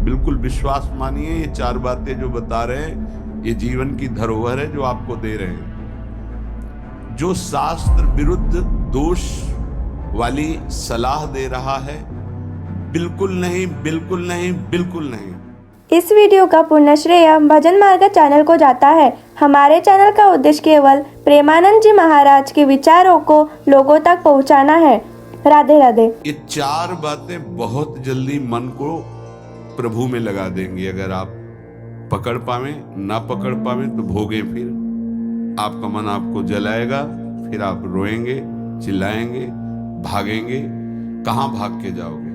बिल्कुल विश्वास मानिए, ये 4 बातें जो बता रहे हैं ये जीवन की धरोहर है जो आपको दे रहे हैं। जो शास्त्र विरुद्ध दोष वाली सलाह दे रहा है, बिल्कुल नहीं, बिल्कुल नहीं, बिल्कुल नहीं। इस वीडियो का पूर्ण श्रेय भजन मार्ग चैनल को जाता है। हमारे चैनल का उद्देश्य केवल प्रेमानंद जी महाराज के विचारों को लोगों तक पहुंचाना है। राधे राधे। ये 4 बातें बहुत जल्दी मन को प्रभु में लगा देंगी। अगर आप पकड़ पावे, ना पकड़ पावे तो भोगे, फिर आपका मन आपको जलाएगा, फिर आप रोएंगे, चिल्लाएंगे, भागेंगे। कहां भाग के जाओगे?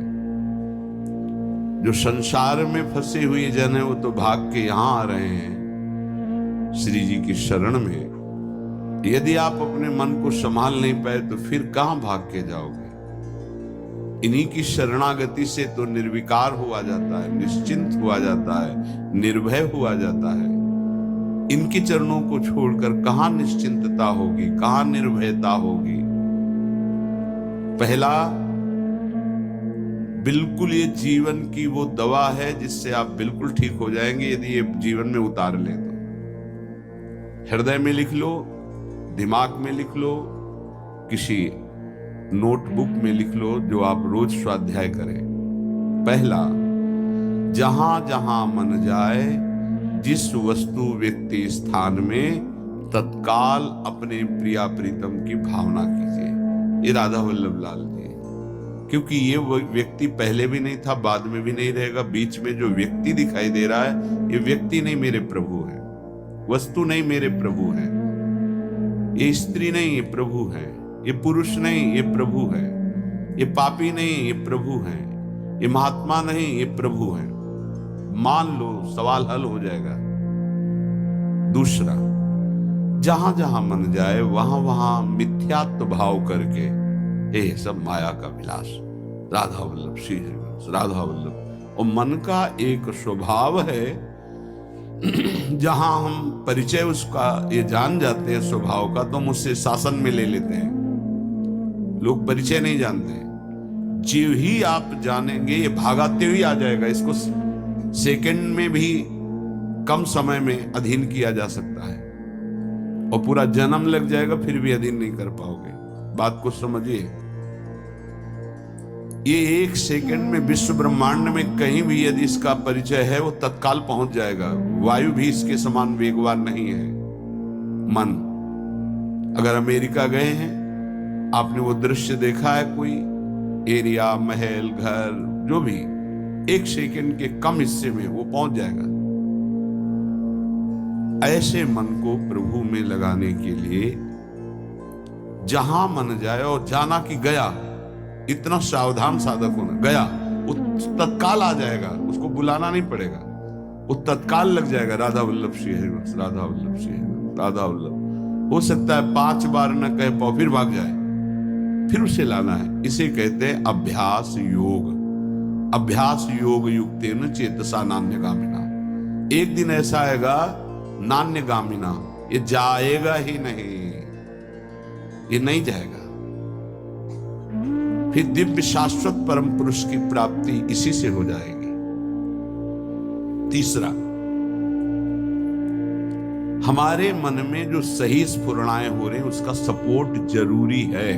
जो संसार में फंसे हुए जन है वो तो भाग के यहां आ रहे हैं श्री जी की शरण में। यदि आप अपने मन को संभाल नहीं पाए तो फिर कहां भाग के जाओगे? इन्हीं की शरणागति से तो निर्विकार हुआ जाता है, निश्चिंत हुआ जाता है, निर्भय हुआ जाता है। इनके चरणों को छोड़कर कहां निश्चिंतता होगी, कहां निर्भयता होगी? पहला, बिल्कुल ये जीवन की वो दवा है जिससे आप बिल्कुल ठीक हो जाएंगे यदि ये जीवन में उतार लें तो। हृदय में लिख लो, दिमाग में लिख लो, किसी नोटबुक में लिख लो जो आप रोज स्वाध्याय करें। पहला, जहां जहां मन जाए, जिस वस्तु व्यक्ति स्थान में तत्काल अपने प्रिया प्रीतम की भावना कीजिए। ये राधा वल्लभ लाल जी, क्योंकि ये व्यक्ति पहले भी नहीं था, बाद में भी नहीं रहेगा। बीच में जो व्यक्ति दिखाई दे रहा है ये व्यक्ति नहीं, मेरे प्रभु है। वस्तु नहीं, मेरे प्रभु है। ये स्त्री नहीं, ये प्रभु है। ये पुरुष नहीं, ये प्रभु है। ये पापी नहीं, ये प्रभु है। ये महात्मा नहीं, ये प्रभु है। मान लो, सवाल हल हो जाएगा। दूसरा, जहां जहां मन जाए वहां वहां मिथ्यात्व भाव करके ये सब माया का विलास। राधा वल्लभ श्री हरिवंश, राधा वल्लभ। और मन का एक स्वभाव है जहां हम परिचय उसका ये जान जाते हैं स्वभाव का, तो हम उससे शासन में ले लेते हैं। लोग परिचय नहीं जानते। जीव ही आप जानेंगे, ये भागाते हुए आ जाएगा। इसको सेकंड में भी कम समय में अधीन किया जा सकता है और पूरा जन्म लग जाएगा फिर भी अधीन नहीं कर पाओगे। बात को समझिए। ये 1 सेकंड में विश्व ब्रह्मांड में कहीं भी यदि इसका परिचय है वो तत्काल पहुंच जाएगा। वायु भी इसके समान वेगवान नहीं है मन। अगर अमेरिका गए हैं, आपने वो दृश्य देखा है, कोई एरिया, महल, घर, जो भी 1 सेकंड के कम हिस्से में वो पहुंच जाएगा। ऐसे मन को प्रभु में लगाने के लिए जहां मन जाए, और जाना कि गया, इतना सावधान साधक होना। गया वो तत्काल आ जाएगा, उसको बुलाना नहीं पड़ेगा, वो तत्काल लग जाएगा। राधा वल्लभ श्री हरिवंश, राधा वल्लभ श्री हरिवंश, राधा वल्लभ। हो सकता है 5 बार न कह पाओ, फिर भाग जाए, फिर उसे लाना है। इसे कहते हैं अभ्यास योग। अभ्यास योग युक्तेन चेतसा नान्यगामिना। एक दिन ऐसा आएगा नान्यगामिना, ये जाएगा ही नहीं, ये नहीं जाएगा। फिर दिव्य शाश्वत परम पुरुष की प्राप्ति इसी से हो जाएगी। तीसरा, हमारे मन में जो सही स्फुरणाएं हो रही हैं उसका सपोर्ट जरूरी है।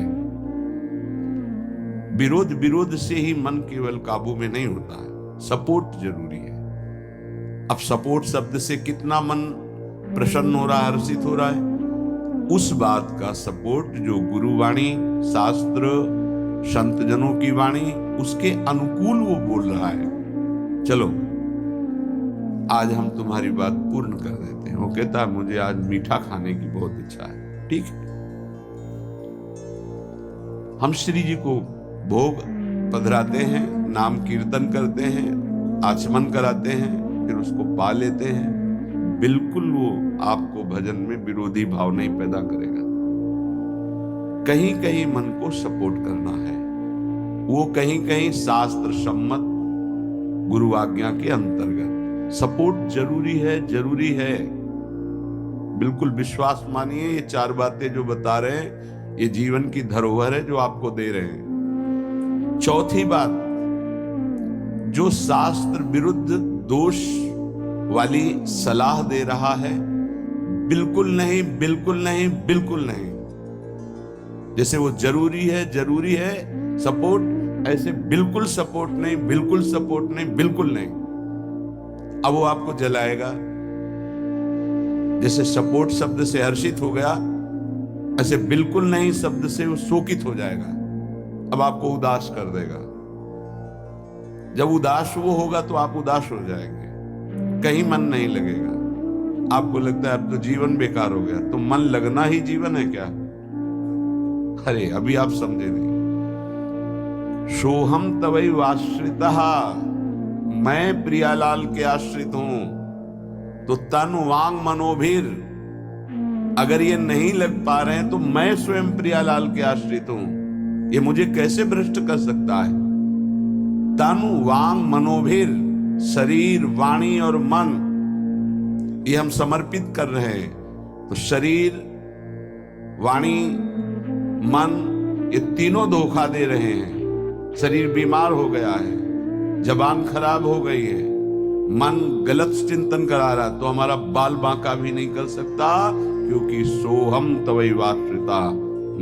विरोध से ही मन केवल काबू में नहीं होता है, सपोर्ट जरूरी है। अब सपोर्ट शब्द से कितना मन प्रसन्न हो रहा है, हर्षित हो रहा है, उस बात का सपोर्ट जो गुरुवाणी, शास्त्र, संत जनों की वाणी, उसके अनुकूल वो बोल रहा है। चलो आज हम तुम्हारी बात पूर्ण कर देते हैं। वो कहता है मुझे आज मीठा खाने की बहुत इच्छा है। ठीक है, हम श्री जी को भोग पधराते हैं, नाम कीर्तन करते हैं, आचमन कराते हैं, फिर उसको पा लेते हैं। बिल्कुल वो आपको भजन में विरोधी भाव नहीं पैदा करेगा। कहीं कहीं मन को सपोर्ट करना है, वो कहीं कहीं शास्त्र सम्मत गुरु आज्ञा के अंतर्गत सपोर्ट जरूरी है, जरूरी है। बिल्कुल विश्वास मानिए, ये 4 बातें जो बता रहे हैं ये जीवन की धरोहर है जो आपको दे रहे हैं। चौथी बात, जो शास्त्र विरुद्ध दोष वाली सलाह दे रहा है, बिल्कुल नहीं, बिल्कुल नहीं, बिल्कुल नहीं, जैसे वो जरूरी है सपोर्ट, ऐसे बिल्कुल सपोर्ट नहीं, बिल्कुल सपोर्ट नहीं, बिल्कुल नहीं। अब वो आपको जलाएगा। जैसे सपोर्ट शब्द से हर्षित हो गया, ऐसे बिल्कुल नहीं शब्द से वो शोकित हो जाएगा। अब आपको उदास कर देगा। जब उदास वो होगा तो आप उदास हो जाएंगे, कहीं मन नहीं लगेगा। आपको लगता है अब तो जीवन बेकार हो गया। तो मन लगना ही जीवन है क्या? अरे अभी आप समझे नहीं। सोहम तवै वाश्रितः, मैं प्रियालाल के आश्रित हूं। तो तन वांग मनोभीर, अगर ये नहीं लग पा रहे हैं तो मैं स्वयं प्रियालाल के आश्रित हूं। ये मुझे कैसे भ्रष्ट कर सकता है? तन वांग मनोभीर, शरीर, वाणी और मन, ये हम समर्पित कर रहे हैं। तो शरीर, वाणी, मन, ये तीनों धोखा दे रहे हैं। शरीर बीमार हो गया है, जबान खराब हो गई है, मन गलत चिंतन करा रहा, तो हमारा बाल बांका भी नहीं कर सकता, क्योंकि सोहम तवै वाश्रिता,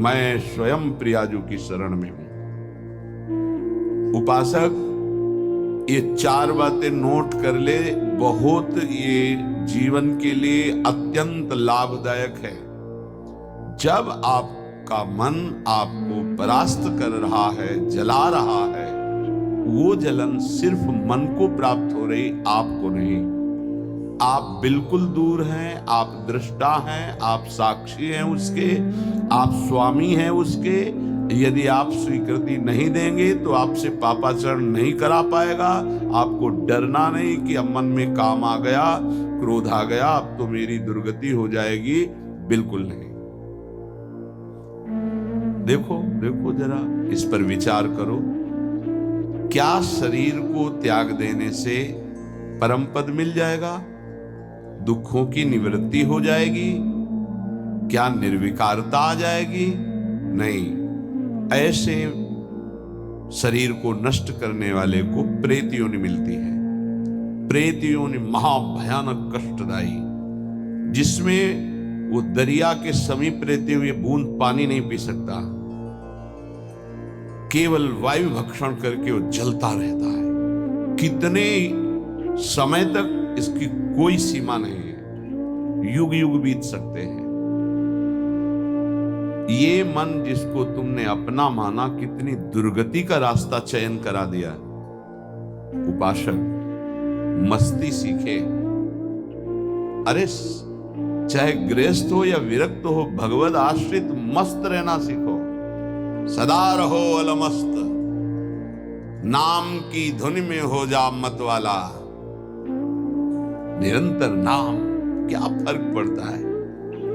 मैं स्वयं प्रियाजू की शरण में हूं। उपासक ये 4 बातें नोट कर ले, बहुत ये जीवन के लिए अत्यंत लाभदायक है। जब आपका मन आपको परास्त कर रहा है, जला रहा है, वो जलन सिर्फ मन को प्राप्त हो रही, आपको नहीं। आप बिल्कुल दूर हैं, आप दृष्टा हैं, आप साक्षी हैं उसके, आप स्वामी हैं उसके। यदि आप स्वीकृति नहीं देंगे तो आपसे पापाचरण नहीं करा पाएगा। आपको डरना नहीं कि अब मन में काम आ गया, क्रोध आ गया, अब तो मेरी दुर्गति हो जाएगी, बिल्कुल नहीं। देखो देखो जरा, इस पर विचार करो। क्या शरीर को त्याग देने से परम पद मिल जाएगा? दुखों की निवृत्ति हो जाएगी? क्या निर्विकारता आ जाएगी? नहीं। ऐसे शरीर को नष्ट करने वाले को प्रेत योनि मिलती है। प्रेत योनि महाभयानक कष्टदायी, जिसमें वो दरिया के समीप रहते हुए बूंद पानी नहीं पी सकता, केवल वायु भक्षण करके वो जलता रहता है। कितने समय तक इसकी कोई सीमा नहीं है, युग युग बीत सकते हैं। ये मन जिसको तुमने अपना माना, कितनी दुर्गति का रास्ता चयन करा दिया। उपासक मस्ती सीखे। अरे चाहे गृहस्थ हो या विरक्त हो, भगवद आश्रित मस्त रहना सीखो। सदा रहो अलमस्त, नाम की धुन में हो जा मत वाला। निरंतर नाम, क्या फर्क पड़ता है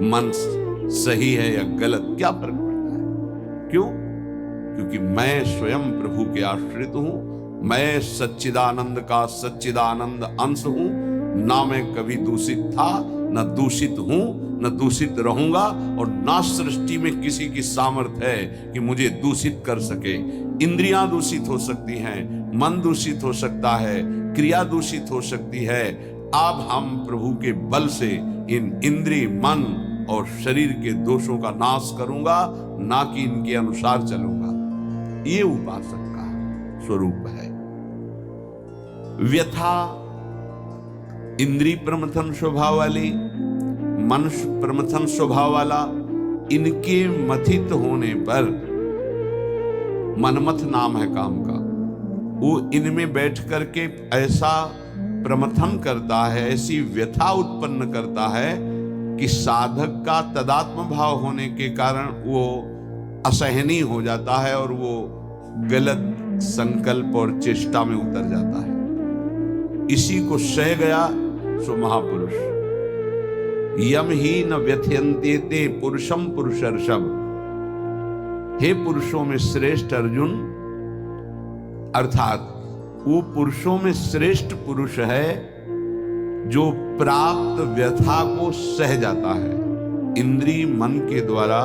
मन सही है या गलत, क्या फर्क पड़ता है? क्यों? क्योंकि मैं स्वयं प्रभु के आश्रित हूं। मैं सच्चिदानंद का सच्चिदानंद अंश हूं। ना मैं कभी दूषित था, न दूषित हूं, न दूषित रहूंगा, और ना सृष्टि में किसी की सामर्थ्य है कि मुझे दूषित कर सके। इंद्रियां दूषित हो सकती हैं, मन दूषित हो सकता है, क्रिया दूषित हो सकती है। अब हम प्रभु के बल से इन इंद्रिय, मन और शरीर के दोषों का नाश करूंगा, ना कि इनके अनुसार चलूंगा। ये उपासक का स्वरूप है। व्यथा इंद्रिय प्रमथन स्वभाव वाली, मनुष्य प्रमथन स्वभाव वाला, इनके मथित होने पर, मनमथ नाम है काम का, वो इनमें बैठ करके ऐसा प्रमथन करता है, ऐसी व्यथा उत्पन्न करता है कि साधक का तदात्म भाव होने के कारण वो असहनीय हो जाता है और वो गलत संकल्प और चेष्टा में उतर जाता है। इसी को सह गया सो महापुरुष। यम ही न व्यथयन्ते ते पुरुषम पुरुषर्षभ। हे पुरुषों में श्रेष्ठ अर्जुन, अर्थात वो पुरुषों में श्रेष्ठ पुरुष है जो प्राप्त व्यथा को सह जाता है। इंद्रिय मन के द्वारा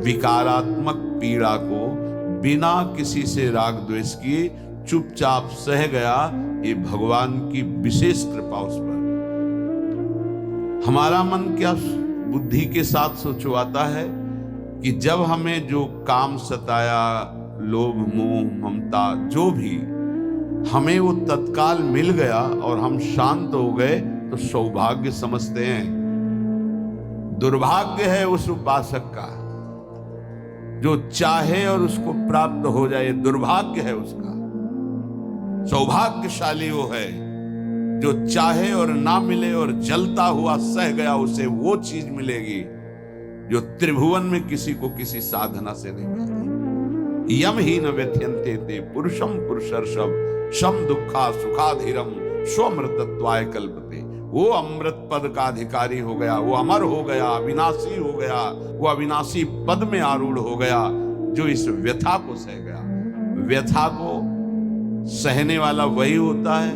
विकारात्मक पीड़ा को बिना किसी से राग द्वेष किए चुपचाप सह गया, ये भगवान की विशेष कृपा उस पर। हमारा मन क्या बुद्धि के साथ सोचवाता है कि जब हमें जो काम सताया, लोभ मोह ममता जो भी, हमें वो तत्काल मिल गया और हम शांत हो गए तो सौभाग्य समझते हैं। दुर्भाग्य है उस उपासक का जो चाहे और उसको प्राप्त हो जाए, दुर्भाग्य है उसका। सौभाग्यशाली वो है जो चाहे और ना मिले और जलता हुआ सह गया, उसे वो चीज मिलेगी जो त्रिभुवन में किसी को किसी साधना से नहीं मिलती। यम ही न व्यथ्यन्ते ते पुरुषम पुरुषर्षभ शम दुखा सुखाधीरम स्वमृतत्वाय कल्पते। वो अमृत पद का अधिकारी हो गया, वो अमर हो गया, अविनाशी हो गया, वो अविनाशी पद में आरूढ़ हो गया जो इस व्यथा को सह गया। व्यथा को सहने वाला वही होता है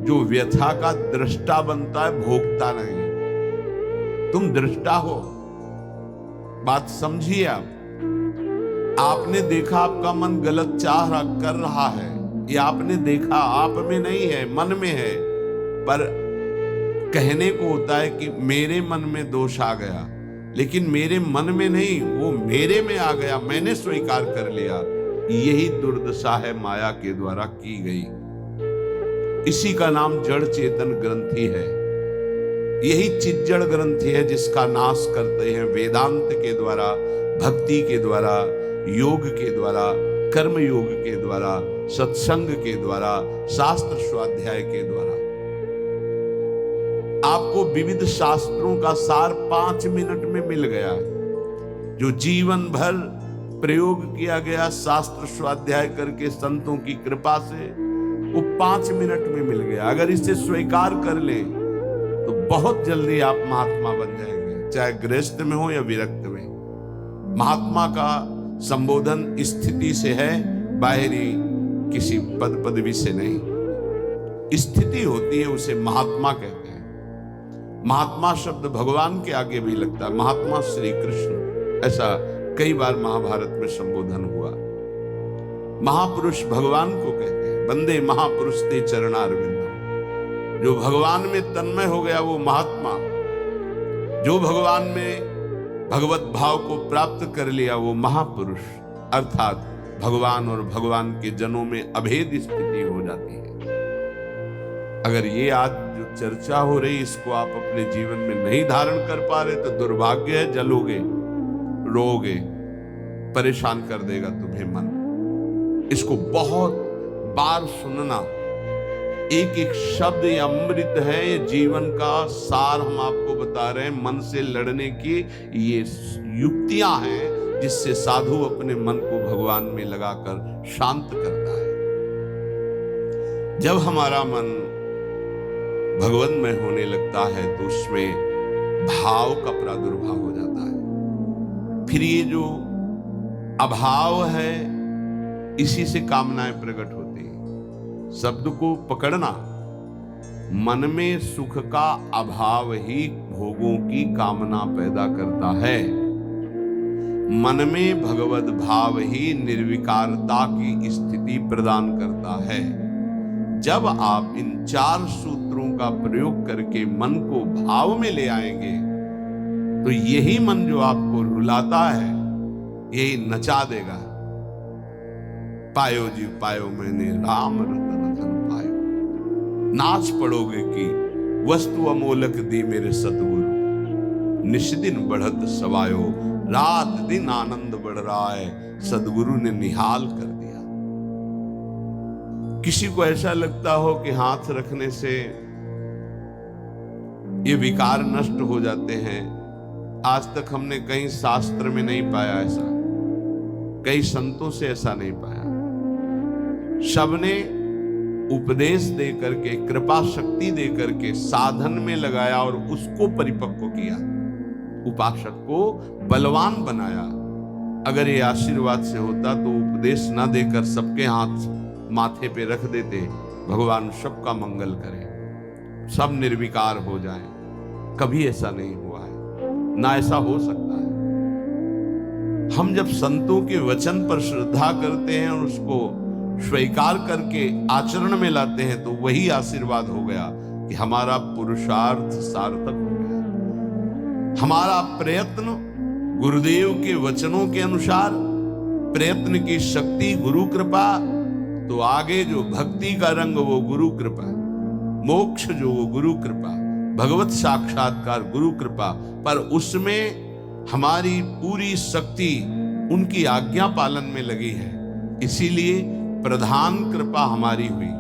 जो व्यथा का दृष्टा बनता है, भोगता नहीं। तुम दृष्टा हो, बात समझिए। आपने देखा आपका मन गलत चाह कर रहा है, ये आपने देखा, आप में नहीं है, मन में है। पर कहने को होता है कि मेरे मन में दोष आ गया, लेकिन मेरे मन में नहीं, वो मेरे में आ गया, मैंने स्वीकार कर लिया। यही दुर्दशा है माया के द्वारा की गई। इसी का नाम जड़ चेतन ग्रंथि है। यही चिज्जड़ ग्रंथि है जिसका नाश करते हैं वेदांत के द्वारा, भक्ति के द्वारा, योग के द्वारा, कर्म योग के द्वारा, सत्संग के द्वारा, शास्त्र स्वाध्याय के द्वारा। आपको विविध शास्त्रों का सार 5 मिनट में मिल गया है। जो जीवन भर प्रयोग किया गया शास्त्र स्वाध्याय करके संतों की कृपा से, वो 5 मिनट में मिल गया। अगर इसे स्वीकार कर ले तो बहुत जल्दी आप महात्मा बन जाएंगे, चाहे गृहस्थ में हो या विरक्त में। महात्मा का संबोधन स्थिति से है, बाहरी किसी पद पदवी से नहीं। स्थिति होती है, उसे महात्मा कहते हैं। महात्मा शब्द भगवान के आगे भी लगता है, महात्मा श्री कृष्ण, ऐसा कई बार महाभारत में संबोधन हुआ। महापुरुष भगवान को कहते हैं, वंदे महापुरुष ते चरणारविंदम। जो भगवान में तन्मय हो गया वो महात्मा, जो भगवान में भगवत भाव को प्राप्त कर लिया वो महापुरुष, अर्थात भगवान और भगवान के जनों में अभेद स्थिति हो जाती है। अगर ये आज जो चर्चा हो रही इसको आप अपने जीवन में नहीं धारण कर पा रहे तो दुर्भाग्य है, जलोगे, रोगे, परेशान कर देगा तुम्हें मन। इसको बहुत बार सुनना। एक एक शब्द ये अमृत है, ये जीवन का सार हम आपको बता रहे हैं। मन से लड़ने की ये युक्तियां हैं जिससे साधु अपने मन को भगवान में लगाकर शांत करता है। जब हमारा मन भगवन्मय होने लगता है तो उसमें भाव का प्रादुर्भाव हो जाता है। फिर ये जो अभाव है इसी से कामनाएं प्रकट होती हैं। शब्द को पकड़ना, मन में सुख का अभाव ही भोगों की कामना पैदा करता है। मन में भगवत भाव ही निर्विकारता की स्थिति प्रदान करता है। जब आप इन 4 सूत्रों का प्रयोग करके मन को भाव में ले आएंगे तो यही मन जो आपको रुलाता है यही नचा देगा। पायो जी पायो मैंने राम रतन धन पायो। नाच पड़ोगे कि वस्तु अमोलक दी मेरे सतगुरु। निष्दिन बढ़त सवायो, रात दिन आनंद बढ़ रहा है, सदगुरु ने निहाल कर दिया। किसी को ऐसा लगता हो कि हाथ रखने से ये विकार नष्ट हो जाते हैं, आज तक हमने कहीं शास्त्र में नहीं पाया ऐसा, कई संतों से ऐसा नहीं पाया। सबने उपदेश दे करके, कृपा शक्ति दे करके साधन में लगाया और उसको परिपक्व किया, उपासक को बलवान बनाया। अगर ये आशीर्वाद से होता तो उपदेश न देकर सबके हाथ माथे पे रख देते, भगवान सबका मंगल करे, सब निर्विकार हो जाए। कभी ऐसा नहीं हुआ है, ना ऐसा हो सकता है। हम जब संतों के वचन पर श्रद्धा करते हैं और उसको स्वीकार करके आचरण में लाते हैं तो वही आशीर्वाद हो गया कि हमारा पुरुषार्थ सार्थक हो गया। हमारा प्रयत्न गुरुदेव के वचनों के अनुसार, प्रयत्न की शक्ति गुरु कृपा, तो आगे जो भक्ति का रंग वो गुरु कृपा, मोक्ष जो वो गुरु कृपा, भगवत साक्षात्कार गुरु कृपा। पर उसमें हमारी पूरी शक्ति उनकी आज्ञा पालन में लगी है, इसीलिए प्रधान कृपा हमारी हुई।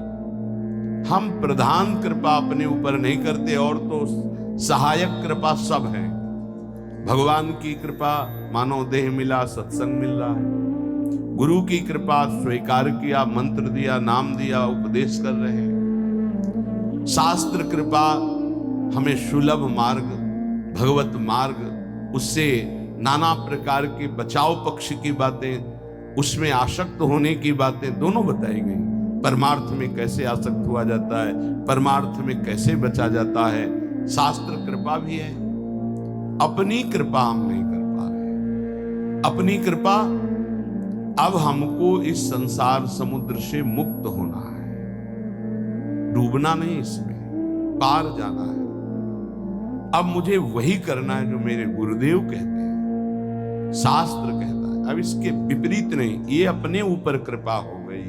हम प्रधान कृपा अपने ऊपर नहीं करते, और तो सहायक कृपा सब है। भगवान की कृपा, मानव देह मिला, सत्संग मिल रहा है। गुरु की कृपा, स्वीकार किया, मंत्र दिया, नाम दिया, उपदेश कर रहे हैं। शास्त्र कृपा, हमें सुलभ मार्ग, भगवत मार्ग, उससे नाना प्रकार के बचाव पक्ष की बातें, उसमें आसक्त होने की बातें दोनों बताई गई। परमार्थ में कैसे आसक्त हुआ जाता है, परमार्थ में कैसे बचा जाता है, शास्त्र कृपा भी है। अपनी कृपा हम नहीं कर पा रहे। अपनी कृपा, अब हमको इस संसार समुद्र से मुक्त होना है, डूबना नहीं, इसमें पार जाना है। अब मुझे वही करना है जो मेरे गुरुदेव कहते हैं, शास्त्र कहता है। अब इसके विपरीत नहीं, ये अपने ऊपर कृपा हो गई।